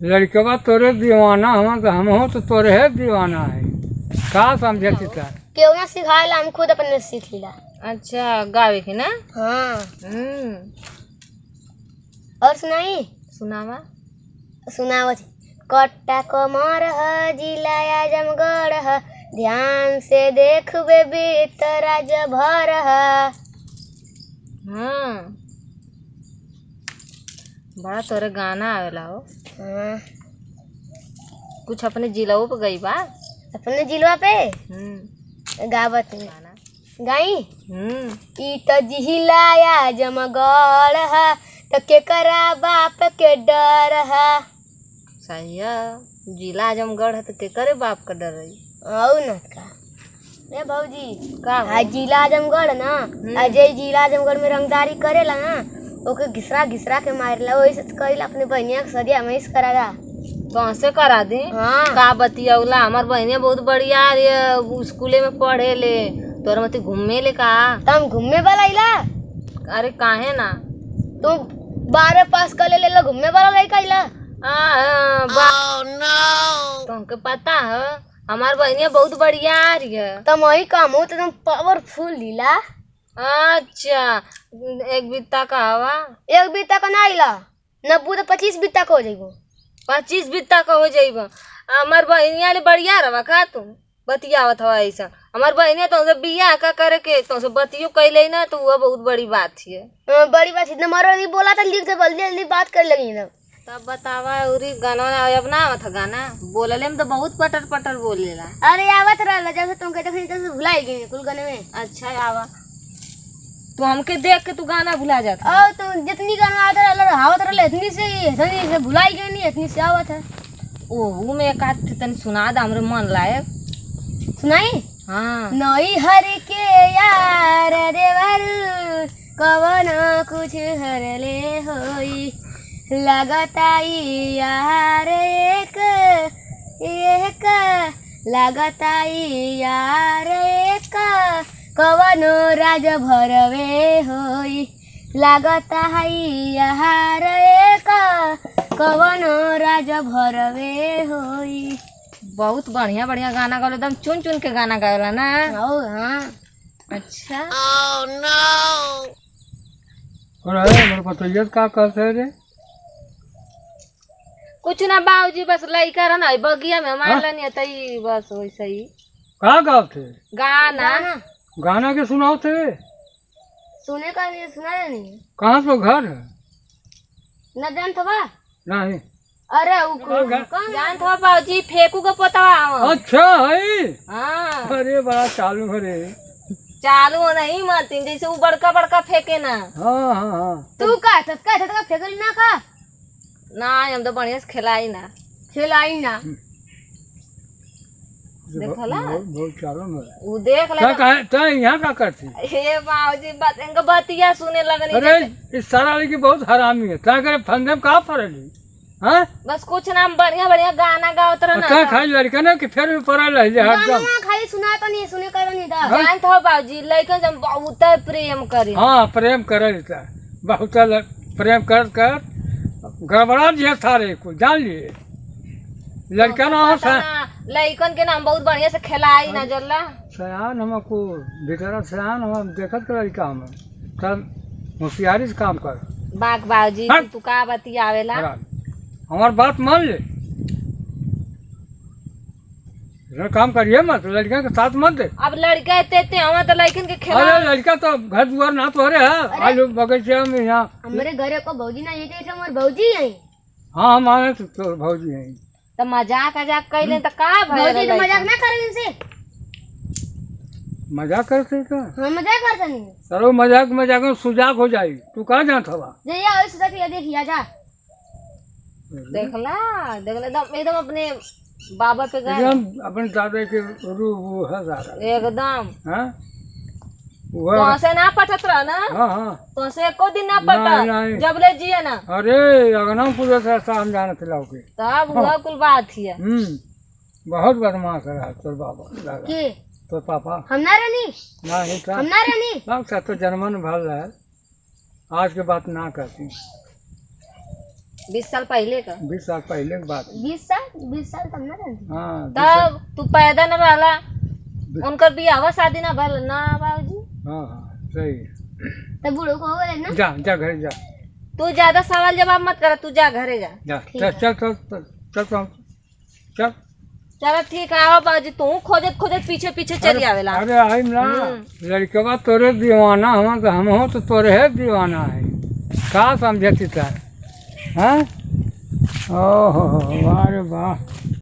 लड़कवा तोरे दीवाना हम तो हम हो तो तोरे है दीवाना है का समझे चिता केहू ना सिखाएला, हम खुद अपने से सीख लीला। अच्छा गावे के ना। हाँ और सुनाई सुनावा। सुनावत कट्टा कमर है जिला आजमगढ़ है, ध्यान से देख बेबी राज भर है। हाँ बड़ा तोरे गाना आवेला हो। हाँ कुछ अपने जिलाओ पे गई बा। अपने जिलवा पे गावत में गाना। गाई ई तो जिला आजमगढ़ है, तो केकरा बाप के डर है। सही है, जिला आजमगढ़ है तो के करे बाप का डर रही। औ न का ए भौजी का आ जिला आजमगढ़ ना, अजय जिला आजमगढ़ में रंगदारी करेला ना, ओके घिसरा घिसरा के मारेला। वही से कहिला अपने बहनिया के सदिया में इस करागा तो से करा दे। हाँ का बतियौला हमार बहनिया बहुत बढ़िया स्कूले में पढ़े ले, तोर मत घूमे ले का। तुम घूमने वाला इला, अरे काहे ना तुम 12 पास कर ले लो, घूमने वाला लड़का इला। तुमके पता है हमार बहनिया बहुत बढ़िया है। तुम वही काम हो तो तुम पावरफुल लीला। अच्छा एक बित्ता का हवा। एक बीता का ना इला, 90 तो 25 बीता का हो जाइबो। 25 बित्ता का हो जाइब। हमार बहनिया ले बढ़िया रवा का तुम बतियावत हवा ऐसा। हमार बहनिया तुमसे बियाह का करे के तुमसे बतियो कैले ना, तो वह बहुत बड़ी बात है। बड़ी बात इतना मारो नहीं बोला था, जल्दी जल्दी जल्दी बात कर लगी ना। तब बतावा उरी गाना अब ना आवत है गाना बोलले में तो बहुत पटर पटर बोलेला। अरे आवत रहला जैसे तुम कहते थे जैसे भुलाई गई कुल गाने में। अच्छा आवा तू हमके देख के तू गाना भुला जाता। और तुम जितनी गाना आता रहला आवत रहला इतनी से भुलाई गई नहीं, इतनी से आवत है। ओहू में एक आध तनी सुना दा हमरे मन लायक। सुनाई हाँ नई हर के यार देवर कवन कुछ हर ले होई, लगता यार एक लगता यार एक कवनो राज भरवे होई, लगता है यार एक कवनो राज भरवे होई। बहुत बढ़िया बढ़िया गाना गावे एकदम चुन चुन के गाना गावेला ना। हाँ अच्छा अरे मेरे पतैया का करते रे कुछ ना बाबूजी बस लइका रहना है बगिया में हमारा नहीं तई बस वैसे ही का गावते गाना। गाना के सुनाओ थे सुने का नहीं, सुना नहीं। कहाँ तो घर है न जानत बा? नहीं। अरे जान था बाबूजी फेंकू का पता। अच्छा है। हाँ अरे बड़ा चालू है रे। चालू नहीं मारती जैसे वो बड़का बड़का फेंके ना। हाँ हाँ हाँ तू का फेंकल ना का ना हम तो बढ़िया से खिलाई ना खिलाई ना। देखला बहुत चालू है। वो देख ले यहाँ का करती। हे बाबूजी बात इनका बतिया सुने लगनी। अरे इस सारा लड़की बहुत हरामी है। क्या करे फंदे में कहाँ पड़ेगी? हाँ बस कुछ ना बढ़िया बढ़िया गाना गावत रहना। क्या खाई लड़का ना कि फिर भी पड़ा रह जाए हरदम। खाली सुना तो नहीं, सुने कर नहीं था। जान था बाबूजी लड़कन से बहुत प्रेम करे। हाँ प्रेम करे बहुत प्रेम कर गड़बड़ा दिया सारे को जान लिए लड़का ना हो लड़कन के नाम बहुत बढ़िया से खिलाई ना जल्ला सयान हमको भीतर सयान हम देखत के लड़का हम तब होशियारी से काम कर। बाग बाबूजी तू का बतियावेला हमार बात मान ले, काम करिए मत लड़का के साथ मत दे। अब लड़का इतने हमारे तो लड़कन के खिला। अरे लड़का तो घर दुआर ना तो है आलू बगीचे में यहाँ हमारे घर को भौजी ना ये हमारे भौजी है। हाँ हमारे तो भौजी है। तो मजाक अजाक कैले तो का भौजी तो मजाक ना करे इनसे। मजाक करते का? हाँ मजाक करता नहीं। चलो मजाक में सुजाक हो जाएगी। तू कहाँ जाता हवा? जैया उस तक ये देखिया जा। देखला एकदम अपने बाबा पे गए एकदम अपने दादा के रूह है सारा एकदम। हाँ तो से ना पटत रहा ना। हाँ हाँ तो से एको दिन ना पटा जब ले जिए ना। अरे अगनम पूरे से हम जाने थे लाओ के तब वह कुल बात ही है। बहुत बदमाश है तोर बाबा के तो पापा हम ना रहनी नहीं था हम ना रहनी सब तो जर्मन भर रहा है। आज के बात ना करती 20 साल पहले का। 20 साल पहले की बात। 20 साल तब ना रहती। हाँ तब तू पैदा न रहला, उनकर बियाह शादी ना भल ना बाबूजी। हाँ हाँ सही है। तब बूढ़ो को हो गए ना। जा जा घर जा तू ज्यादा सवाल जवाब मत कर, तू जा घरे जा। जा चल चल चल चल चल चल चल। चलो ठीक है, आओ बाबूजी, तू खोजत खोजत पीछे पीछे चली आवेला। अरे आई ना, लड़कवा तोरे दीवाना हम तो हम हो तो तोरे है दीवाना है। का समझती था? हाँ ओहो वाह रे वाह।